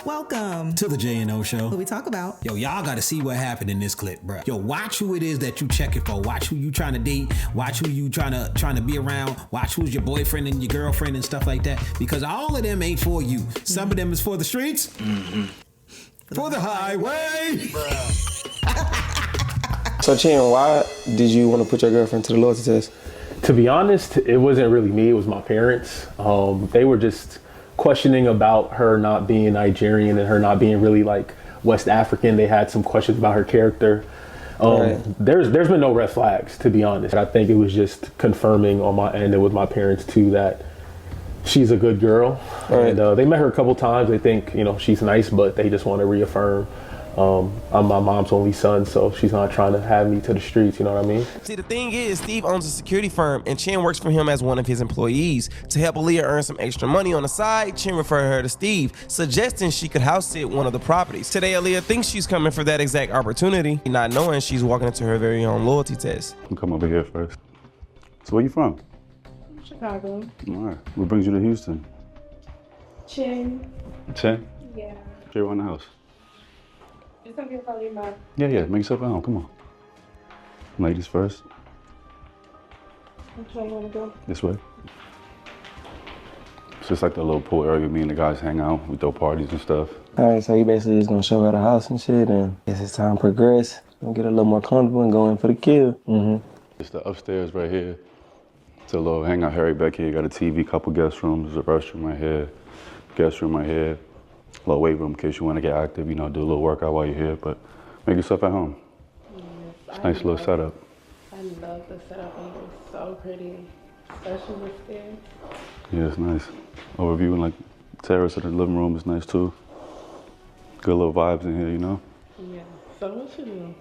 Welcome to the J&O Show. What we talk about. Yo, y'all got to see what happened in this clip, bro. Yo, watch who it is that you checking for. Watch who you trying to date. Watch who you trying to be around. Watch who's your boyfriend and your girlfriend and stuff like that. Because all of them ain't for you. Some of them is for the streets. For the highway. So, Chin, why did you want to put your girlfriend to the loyalty test? To be honest, it wasn't really me. It was my parents. They were just questioning about her not being Nigerian and her not being really like West African. They had some questions about her character. Right. There's been no red flags, to be honest. I think it was just confirming on my end and with my parents too that she's a good girl. Right. And they met her a couple times. They think, she's nice, but they just want to reaffirm I'm my mom's only son, so she's not trying to have me to the streets, you know what I mean? See, the thing is, Steve owns a security firm, and Chin works for him as one of his employees. To help Aaliyah earn some extra money on the side, Chin referred her to Steve, suggesting she could house sit one of the properties. Today, Aaliyah thinks she's coming for that exact opportunity, not knowing she's walking into her very own loyalty test. I'll come over here first. So where you from? Chicago. All right. What brings you to Houston? Chin. Chin? Yeah. Sure, around the house. It's gonna be probably about. Yeah, make yourself at home. Come on. Ladies first. Which way you wanna go? This way. It's just like the little pool area. Me and the guys hang out. We throw parties and stuff. All right, so you basically just gonna show her the house and shit, and as time progress, we'll get a little more comfortable and go in for the kill. It's the upstairs right here. It's a little hangout area back here. You got a TV, couple guest rooms, there's a restroom right here, guest room right here. A little weight room in case you want to get active, do a little workout while you're here, but make yourself at home. Yes, It's a nice little setup. I love the setup and it's so pretty, especially with stairs. Yeah, it's nice. Overview and like terrace of the living room is nice too. Good little vibes in here, Yeah. So what you do?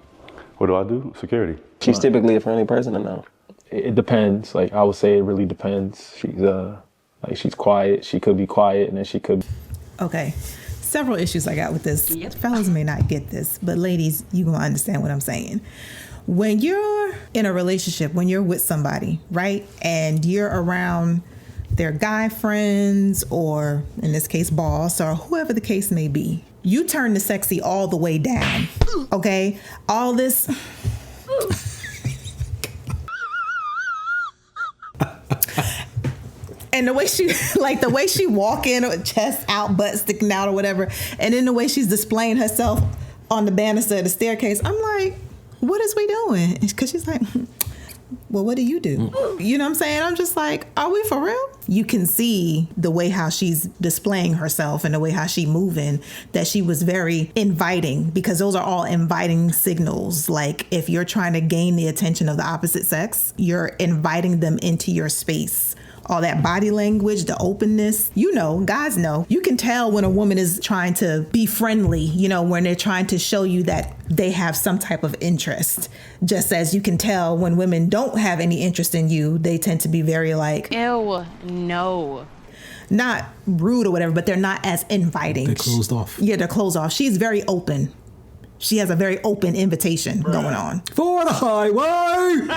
What do I do? Security. She's typically a friendly person or no? It depends. Like, I would say it really depends. She's quiet. She could be quiet, and then she could. Okay. Several issues I got with this. Fellas may not get this, but ladies, you gonna understand what I'm saying. When you're in a relationship, when you're with somebody, right, and you're around their guy friends, or in this case, boss, or whoever the case may be, you turn the sexy all the way down, okay? All this... And the way she walk in, chest out, butt sticking out or whatever, and then the way she's displaying herself on the banister of the staircase, I'm like, what is we doing? Because she's like, well, what do? You know what I'm saying? I'm just like, are we for real? You can see the way how she's displaying herself and the way how she moving, that she was very inviting, because those are all inviting signals. Like, if you're trying to gain the attention of the opposite sex, you're inviting them into your space. All that body language, the openness, guys know. You can tell when a woman is trying to be friendly, when they're trying to show you that they have some type of interest. Just as you can tell when women don't have any interest in you, they tend to be very like, ew, no. Not rude or whatever, but they're not as inviting. They're closed off. Yeah, they're closed off. She's very open. She has a very open invitation going on. For the highway!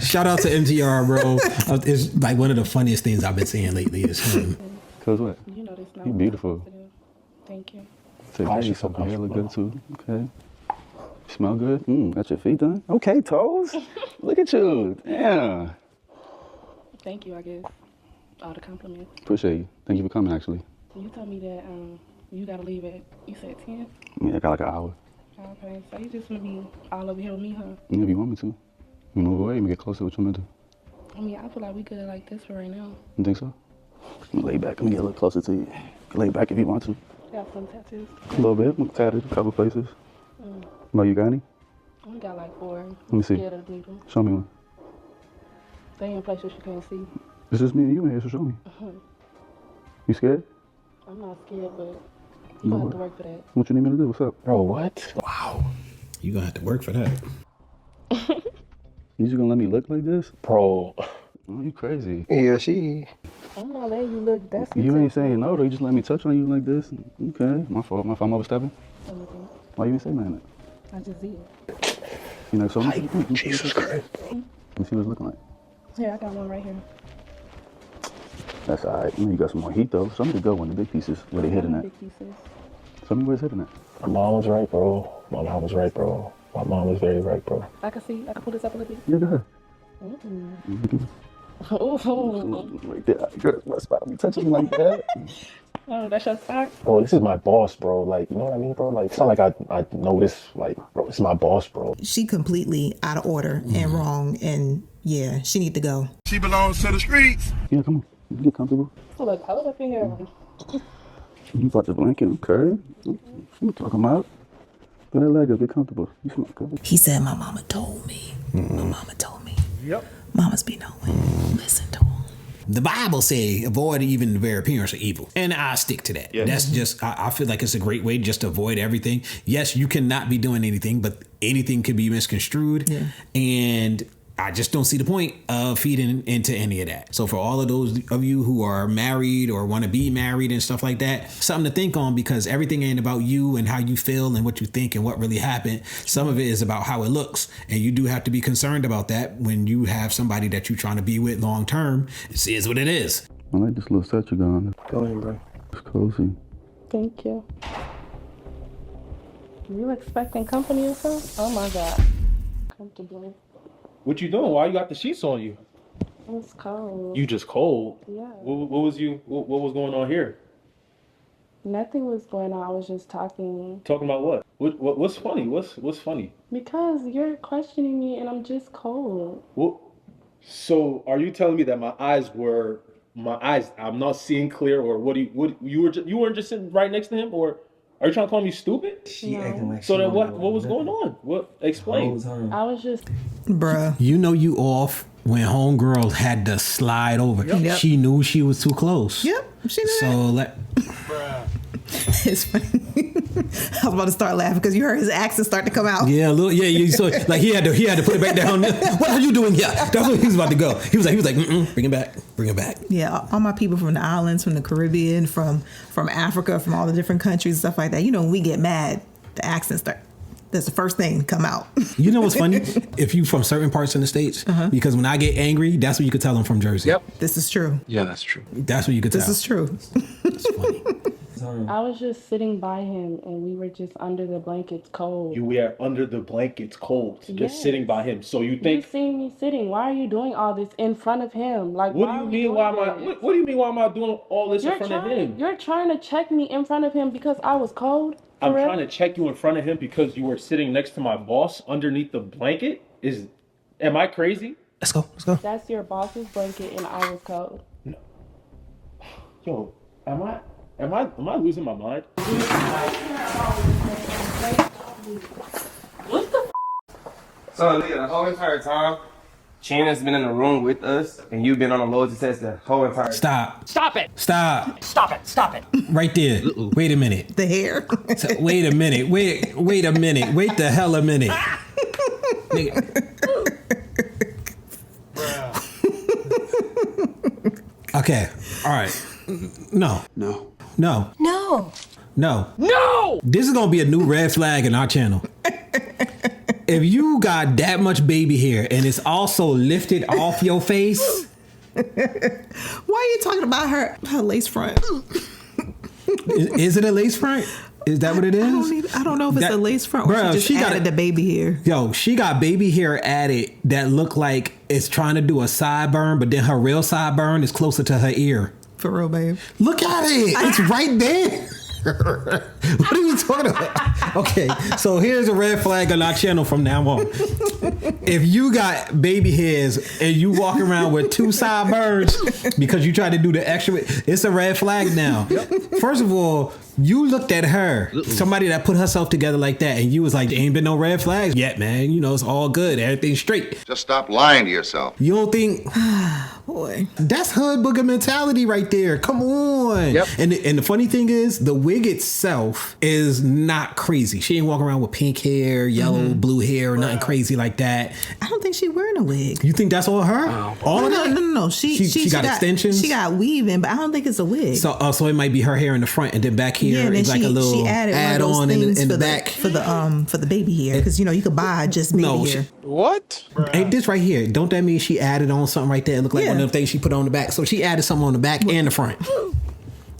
Shout out to MTR, bro. It's like one of the funniest things I've been seeing lately is him. Cause what? You beautiful. Thank you. Take care of yourself. Your hair look good too. Okay. Smell good? Got your feet done? Okay, toes. Look at you. Yeah. Thank you, I guess. All the compliments. Appreciate you. Thank you for coming, actually. You told me that you gotta leave at, you said 10? Yeah, I got like an hour. Okay, so you just wanna be all over here with me, huh? Yeah, if you want me to. You move away, you get closer to what you're meant to. I mean, I feel like we good like this for right now. You think so? Let me lay back. Let me get a little closer to you. Lay back if you want to. You got some tattoos? A little bit. I'm tatted a couple places. No, you got any? I only got like 4. Let me see. Scared of the needle. Show me one. They in places you can't see. It's just me and you in here, so show me. You scared? I'm not scared, but you gonna have to work for that. What you need me to do? What's up? Bro, what? Wow. You gonna have to work for that. You just gonna let me look like this? Bro. Oh, you crazy. Yeah, she. I'm not letting you look. That's You ain't saying no, though. You just let me touch on you like this. Okay, my fault. My fault. I'm overstepping. Why you ain't saying nothing? I just did. So Jesus Christ. Let me see what it's looking like. Here, I got one right here. That's all right. You got some more heat though. Some of the good one, the big pieces, where they hitting at. Big pieces. Some of where it's hitting at. My mom was right, bro. My mom was right, bro. My mom was very right, bro. I can pull this up a little bit. Yeah, go ahead. Oh, Right there. Girl, that's my spot. You touching me like that? that's your spot? Bro, this is my boss, bro. Like, you know what I mean, bro? Like, it's not like I know this. Like, bro, this is my boss, bro. She completely out of order and wrong, and yeah, she need to go. She belongs to the streets. Yeah, come on. You get comfortable. Look, hold up in here. You brought the blanket, okay? You talking about? Put that leg up, get comfortable. You smell good. He said, my mama told me. My mama told me. Yep. Mamas be knowing. Listen to him. The Bible say avoid even the very appearance of evil. And I stick to that. Yeah. That's just, I feel like it's a great way just to avoid everything. Yes, you cannot be doing anything, but anything could be misconstrued. Yeah. And I just don't see the point of feeding into any of that. So for all of those of you who are married or want to be married and stuff like that, something to think on, because everything ain't about you and how you feel and what you think and what really happened. Some of it is about how it looks. And you do have to be concerned about that when you have somebody that you're trying to be with long term. It is what it is. I like this little set you got on. Go ahead, bro. It's cozy. Thank you. You expecting company or something? Oh my God. Comfortably. What you doing? Why you got the sheets on you? It's cold. You just cold? Yeah. What was going on here? Nothing was going on. I was just talking. Talking about what? What's funny? What's funny? Because you're questioning me and I'm just cold. Well, so are you telling me that my eyes I'm not seeing clear, or you weren't just sitting right next to him, or are you trying to call me stupid? She acting like So she then what don't was know going on? What? Explain. I was just. Bruh. You know you off when homegirl had to slide over. Yep. She knew she was too close. Yep, she knew So that. It's funny. I was about to start laughing because you heard his accent start to come out. Yeah, a little. Yeah. So like he had to put it back down. What are you doing here? That's what he was about to go. He was like, bring it back. Yeah, all my people from the islands, from the Caribbean, from Africa, from all the different countries, stuff like that. You know, when we get mad, the accents start. That's the first thing to come out. You know what's funny? If you from certain parts in the States, because when I get angry, that's when you could tell I'm from Jersey. Yep. This is true. Yeah, that's true. That's what you could tell. This is true. It's funny. I was just sitting by him and we were just under the blankets cold. We are under the blankets cold, just Yes. sitting by him. So you think? You seen me sitting. Why are you doing all this in front of him? Like, What do you mean? Why am I doing all this in front of him? You're trying to check me in front of him because I was cold. I'm trying to check you in front of him because you were sitting next to my boss underneath the blanket. Am I crazy? Let's go. That's your boss's blanket and I was cold. No. Yo, am I losing my mind? What the So, Leah, the whole entire time, Chan has been in the room with us, and you've been on a loads of tests the whole entire time. Stop it. Right there. Wait a minute. The hair. Wait a minute. Wait a minute. Wait the hell a minute. Okay. All right. No. This is gonna be a new red flag in our channel. If you got that much baby hair and it's also lifted off your face, Why are you talking about her lace front? is it a lace front? Is that what it is? I don't know if it's a lace front or Bruh, she added the baby hair. Yo, she got baby hair added that look like it's trying to do a sideburn, but then her real sideburn is closer to her ear. For real, babe. Look at it. It's right there. What are you talking about? Okay, so here's a red flag on our channel from now on. If you got baby hairs and you walk around with two sideburns because you try to do the extra, it's a red flag now. First of all, you looked at her, somebody that put herself together like that, and you was like, there ain't been no red flags yet, man. You know, it's all good. Everything's straight. Just stop lying to yourself. You don't think... Boy. That's hood booger mentality right there. Come on. Yep. And the funny thing is, the wig itself is not crazy. She ain't walking around with pink hair, yellow, blue hair, or nothing crazy like like that. I don't think she wearing a wig. You think that's all her? All of that? No. She got extensions. She got weaving, but I don't think it's a wig. So it might be her hair in the front, and then back here is like a little she added add on in the back for the baby hair, because you could buy just baby hair. What? Hey, this right here, don't that mean she added on something right there? It looked like one of them things she put on the back. So she added something on the back and the front.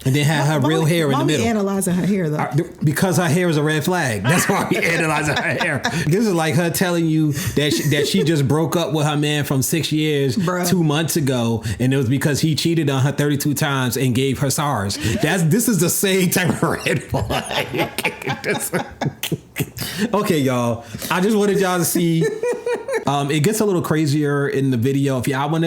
And then had her real hair in the middle. Why are we analyzing her hair, though? Because her hair is a red flag. That's why we analyzing her hair. This is like her telling you that she just broke up with her man from 6 years 2 months ago, and it was because he cheated on her 32 times and gave her SARS. This is the same type of red flag. Okay, y'all. I just wanted y'all to see. It gets a little crazier in the video. If y'all want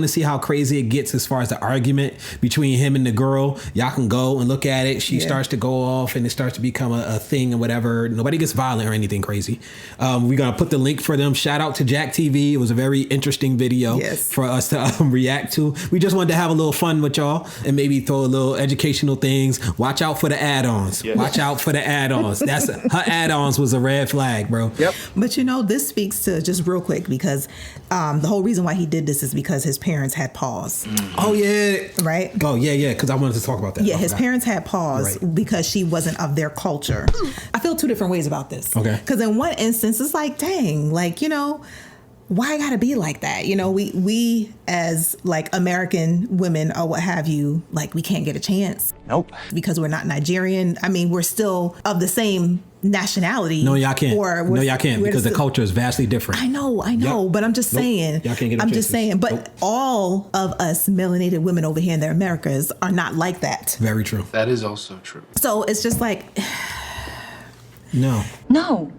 to see how crazy it gets as far as the argument between him and the girl, y'all can go and look at it. She starts to go off and it starts to become a thing and whatever. Nobody gets violent or anything crazy. We're going to put the link for them. Shout out to Jack TV. It was a very interesting video for us to react to. We just wanted to have a little fun with y'all and maybe throw a little educational things. Watch out for the add-ons. Yes. Watch out for the add-ons. Her add-ons was a red flag, bro. Yep. But this speaks to, just real quick, because the whole reason why he did this is because his parents had pause. Oh yeah. Right? Oh yeah, because I wanted to talk about that. Yeah, his parents had pause because she wasn't of their culture. I feel two different ways about this. Okay. Because in one instance, it's like, dang, why I gotta be like that? We as American women or what have you, we can't get a chance. Nope. Because we're not Nigerian. I mean, we're still of the same nationality. No, y'all can't. No, y'all can't, because the culture is vastly different. I know, but I'm just saying. Y'all can't get I'm just saying, but all of us melanated women over here in the Americas are not like that. Very true. That is also true. So it's just No.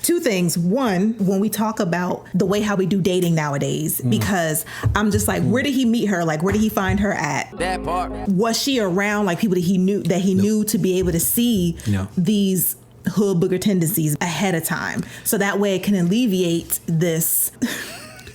Two things. One, when we talk about the way how we do dating nowadays, because I'm just where did he meet her? Where did he find her at? That part. Was she around people that he knew to be able to see these hood booger tendencies ahead of time? So that way it can alleviate this.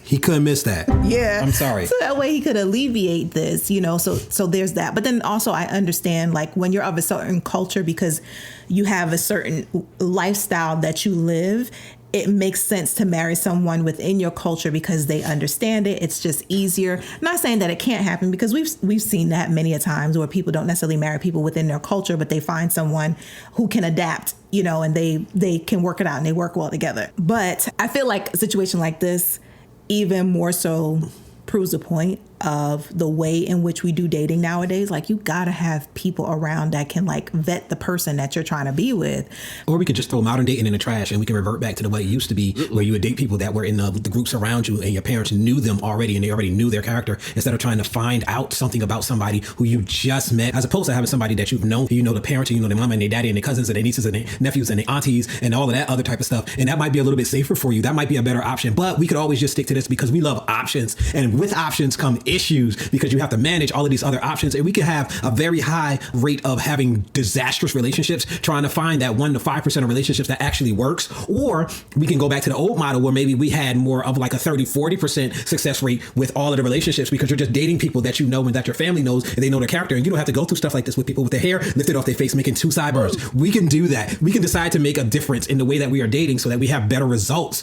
He couldn't miss that. Yeah. I'm sorry. So that way he could alleviate this, so there's that. But then also I understand when you're of a certain culture, because you have a certain lifestyle that you live, it makes sense to marry someone within your culture because they understand it. It's just easier. I'm not saying that it can't happen, because we've seen that many a times where people don't necessarily marry people within their culture, but they find someone who can adapt, and they can work it out and they work well together. But I feel like a situation like this even more so proves the point of the way in which we do dating nowadays. You gotta have people around that can vet the person that you're trying to be with. Or we could just throw modern dating in the trash and we can revert back to the way it used to be, where you would date people that were in the groups around you and your parents knew them already and they already knew their character, instead of trying to find out something about somebody who you just met, as opposed to having somebody that you've known, the parents, and their mama and their daddy and their cousins and their nieces and their nephews and their aunties and all of that other type of stuff. And that might be a little bit safer for you. That might be a better option. But we could always just stick to this because we love options. And with options come issues, because you have to manage all of these other options. And we can have a very high rate of having disastrous relationships, trying to find that 1 to 5% of relationships that actually works. Or we can go back to the old model where maybe we had more of a 30-40% success rate with all of the relationships, because you're just dating people that you know and that your family knows and they know their character. And you don't have to go through stuff like this with people with their hair lifted off their face making 2 sideburns. We can do that. We can decide to make a difference in the way that we are dating so that we have better results,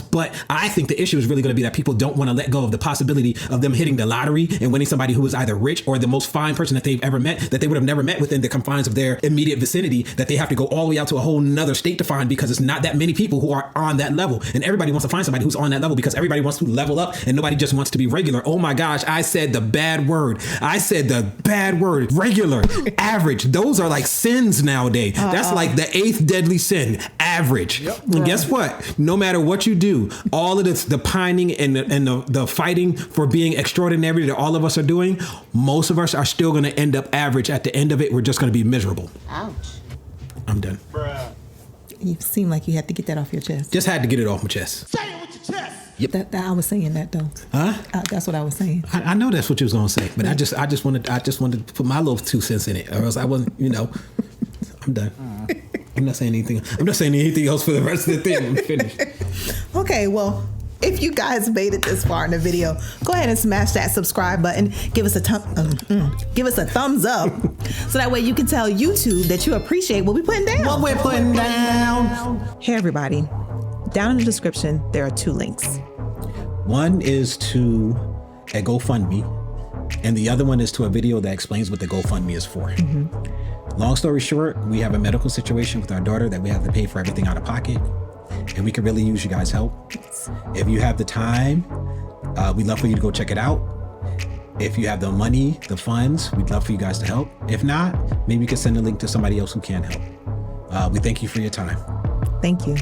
But I think the issue is really going to be that people don't want to let go of the possibility of them hitting the lottery and winning somebody who is either rich or the most fine person that they've ever met, that they would have never met within the confines of their immediate vicinity, that they have to go all the way out to a whole nother state to find, because it's not that many people who are on that level. And everybody wants to find somebody who's on that level because everybody wants to level up and nobody just wants to be regular. Oh my gosh, I said the bad word. Regular, average. Those are sins nowadays. That's the 8th deadly sin, average. Yep. And guess what? No matter what you do, all of the pining and the fighting for being extraordinary that all of us are doing, most of us are still going to end up average. At the end of it, we're just going to be miserable. Ouch. I'm done. Bruh. You seem like you had to get that off your chest. Just had to get it off my chest. Say it with your chest. Yep. That I was saying that though. Huh? That's what I was saying. I know that's what you was gonna say, but I just wanted to put my little 2 cents in it, or else I wasn't. I'm done. I'm not saying anything. I'm not saying anything else for the rest of the thing. I'm finished. Okay, well, if you guys made it this far in the video, go ahead and smash that subscribe button. Give us a thumbs up, so that way you can tell YouTube that you appreciate what we're putting down. Hey everybody, Down in the description, there are 2 links. One is to a GoFundMe, and the other one is to a video that explains what the GoFundMe is for. Long story short, we have a medical situation with our daughter that we have to pay for everything out of pocket, and we could really use you guys' help. If you have the time, we'd love for you to go check it out. If you have the money, the funds, we'd love for you guys to help. If not, maybe you can send a link to somebody else who can help. We thank you for your time. Thank you.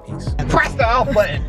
Peace. Press the off button.